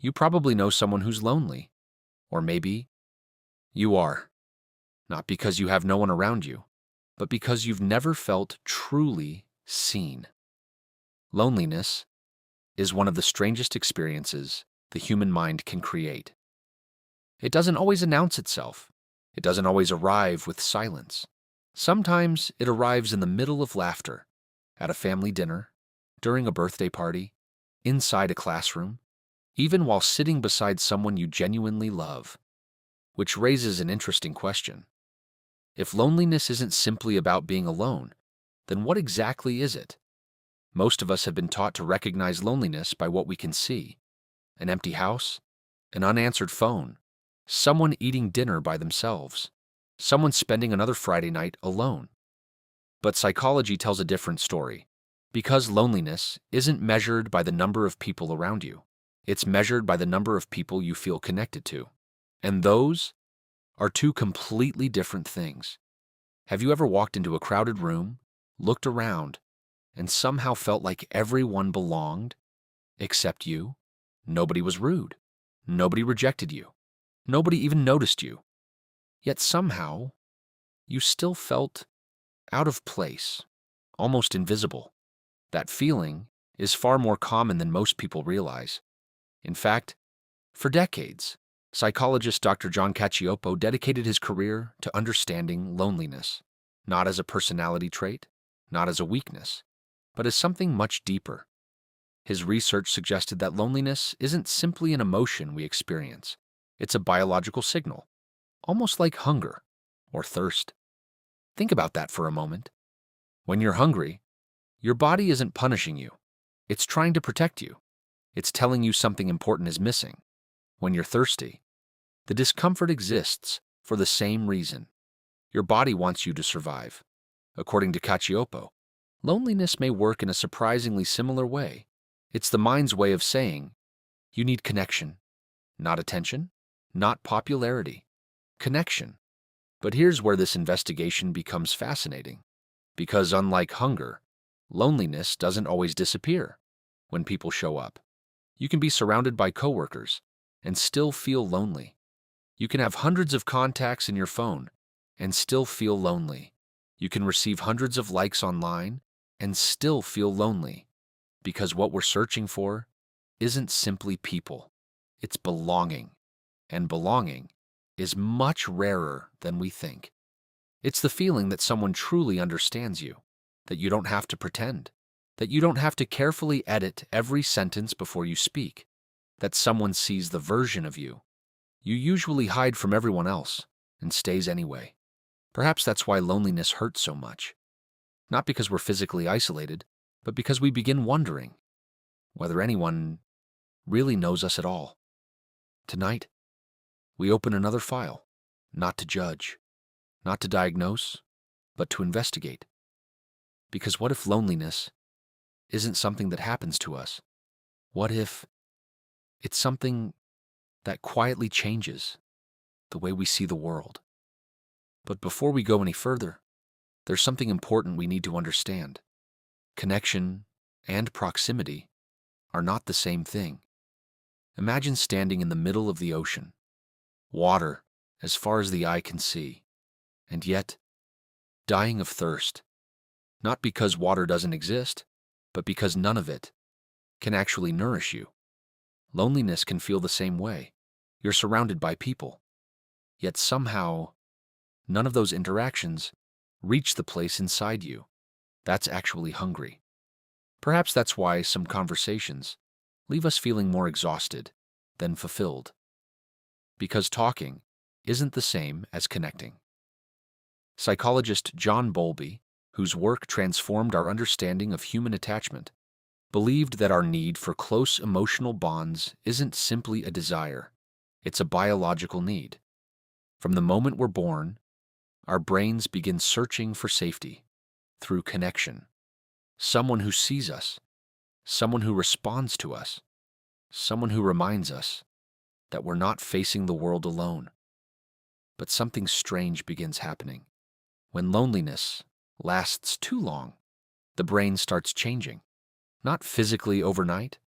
You probably know someone who's lonely. Or maybe you are. Not because you have no one around you, but because you've never felt truly seen. Loneliness is one of the strangest experiences the human mind can create. It doesn't always announce itself. It doesn't always arrive with silence. Sometimes it arrives in the middle of laughter, at a family dinner, during a birthday party, inside a classroom, even while sitting beside someone you genuinely love. Which raises an interesting question. If loneliness isn't simply about being alone, then what exactly is it? Most of us have been taught to recognize loneliness by what we can see: an empty house, an unanswered phone, someone eating dinner by themselves, someone spending another Friday night alone. But psychology tells a different story. Because loneliness isn't measured by the number of people around you, it's measured by the number of people you feel connected to. And those are two completely different things. Have you ever walked into a crowded room, looked around, and somehow felt like everyone belonged except you? Nobody was rude. Nobody rejected you. Nobody even noticed you. Yet somehow, you still felt out of place, almost invisible. That feeling is far more common than most people realize. In fact, for decades, psychologist Dr. John Cacioppo dedicated his career to understanding loneliness, not as a personality trait, not as a weakness, but as something much deeper. His research suggested that loneliness isn't simply an emotion we experience. It's a biological signal, almost like hunger or thirst. Think about that for a moment. When you're hungry, your body isn't punishing you. It's trying to protect you. It's telling you something important is missing. When you're thirsty, the discomfort exists for the same reason. Your body wants you to survive. According to Cacioppo, loneliness may work in a surprisingly similar way. It's the mind's way of saying, you need connection, not attention, not popularity. Connection. But here's where this investigation becomes fascinating. Because unlike hunger, loneliness doesn't always disappear when people show up. You can be surrounded by coworkers and still feel lonely. You can have hundreds of contacts in your phone and still feel lonely. You can receive hundreds of likes online and still feel lonely. Because what we're searching for isn't simply people. It's belonging. And belonging is much rarer than we think. It's the feeling that someone truly understands you, that you don't have to pretend, that you don't have to carefully edit every sentence before you speak, that someone sees the version of you you usually hide from everyone else and stays anyway. Perhaps that's why loneliness hurts so much. Not because we're physically isolated, but because we begin wondering whether anyone really knows us at all. Tonight, we open another file, not to judge, not to diagnose, but to investigate. Because what if loneliness isn't something that happens to us? What if it's something that quietly changes the way we see the world? But before we go any further, there's something important we need to understand. Connection and proximity are not the same thing. Imagine standing in the middle of the ocean, water as far as the eye can see, and yet dying of thirst, not because water doesn't exist, but because none of it can actually nourish you. Loneliness can feel the same way. You're surrounded by people, yet somehow none of those interactions reach the place inside you that's actually hungry. Perhaps that's why some conversations leave us feeling more exhausted than fulfilled. Because talking isn't the same as connecting. Psychologist John Bowlby, whose work transformed our understanding of human attachment, believed that our need for close emotional bonds isn't simply a desire, it's a biological need. From the moment we're born, our brains begin searching for safety through connection. Someone who sees us, someone who responds to us, someone who reminds us that we're not facing the world alone. But something strange begins happening. When loneliness lasts too long, the brain starts changing. Not physically overnight,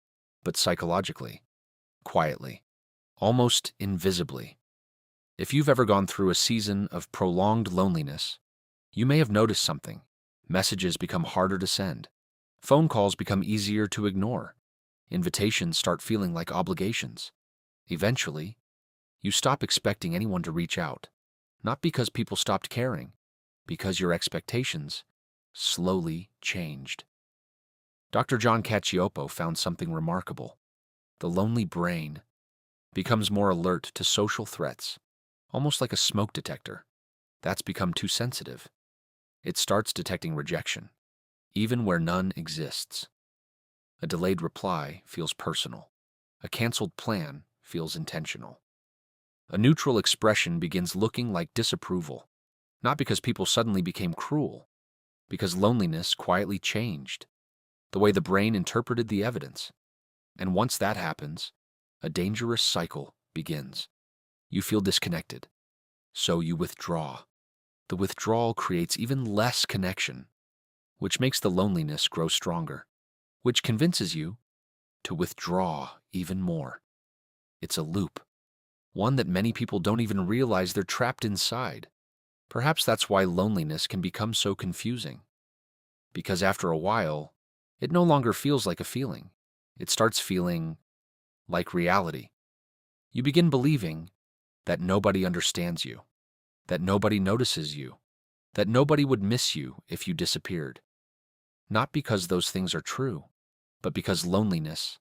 but psychologically. quietly, almost invisibly. If you've ever gone through a season of prolonged loneliness, you may have noticed something. Messages become harder to send. Phone calls become easier to ignore. Invitations start feeling like obligations. Eventually, you stop expecting anyone to reach out, not because people stopped caring, because your expectations slowly changed. Dr. John Cacioppo found something remarkable. The lonely brain becomes more alert to social threats, almost like a smoke detector that's become too sensitive. It starts detecting rejection, even where none exists. A delayed reply feels personal. A canceled plan feels intentional. A neutral expression begins looking like disapproval, not because people suddenly became cruel, because loneliness quietly changed the way the brain interpreted the evidence. And once that happens, a dangerous cycle begins. You feel disconnected, so you withdraw. The withdrawal creates even less connection, which makes the loneliness grow stronger, which convinces you to withdraw even more. It's a loop, one that many people don't even realize they're trapped inside. Perhaps that's why loneliness can become so confusing. Because after a while, it no longer feels like a feeling. It starts feeling like reality. You begin believing that nobody understands you, that nobody notices you, that nobody would miss you if you disappeared. Not because those things are true, but because loneliness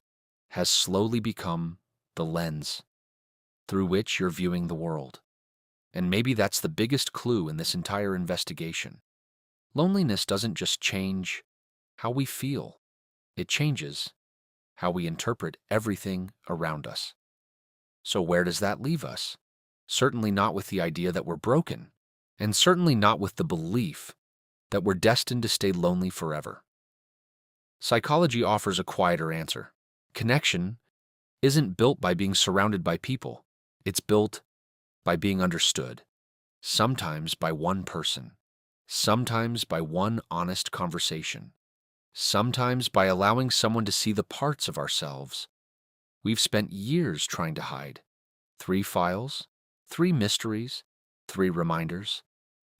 has slowly become the lens through which you're viewing the world. And maybe that's the biggest clue in this entire investigation. Loneliness doesn't just change how we feel, it changes how we interpret everything around us. So where does that leave us? Certainly not with the idea that we're broken, and certainly not with the belief that we're destined to stay lonely forever. Psychology offers a quieter answer. Connection isn't built by being surrounded by people. It's built by being understood, sometimes by one person, sometimes by one honest conversation, sometimes by allowing someone to see the parts of ourselves we've spent years trying to hide. 3 files, 3 mysteries, 3 reminders.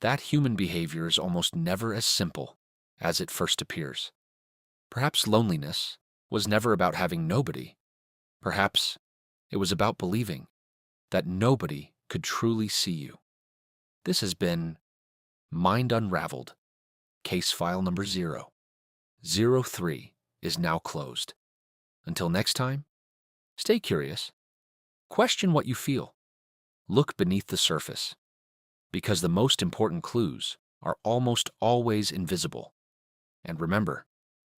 That human behavior is almost never as simple as it first appears. Perhaps loneliness was never about having nobody. Perhaps it was about believing that nobody could truly see you. This has been Mind Unraveled, case file number 003 is now closed. Until next time, stay curious. Question what you feel. Look beneath the surface, because the most important clues are almost always invisible. And remember,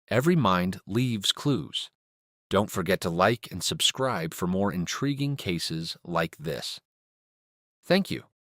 every mind leaves clues. Don't forget to like and subscribe for more intriguing cases like this. Thank you.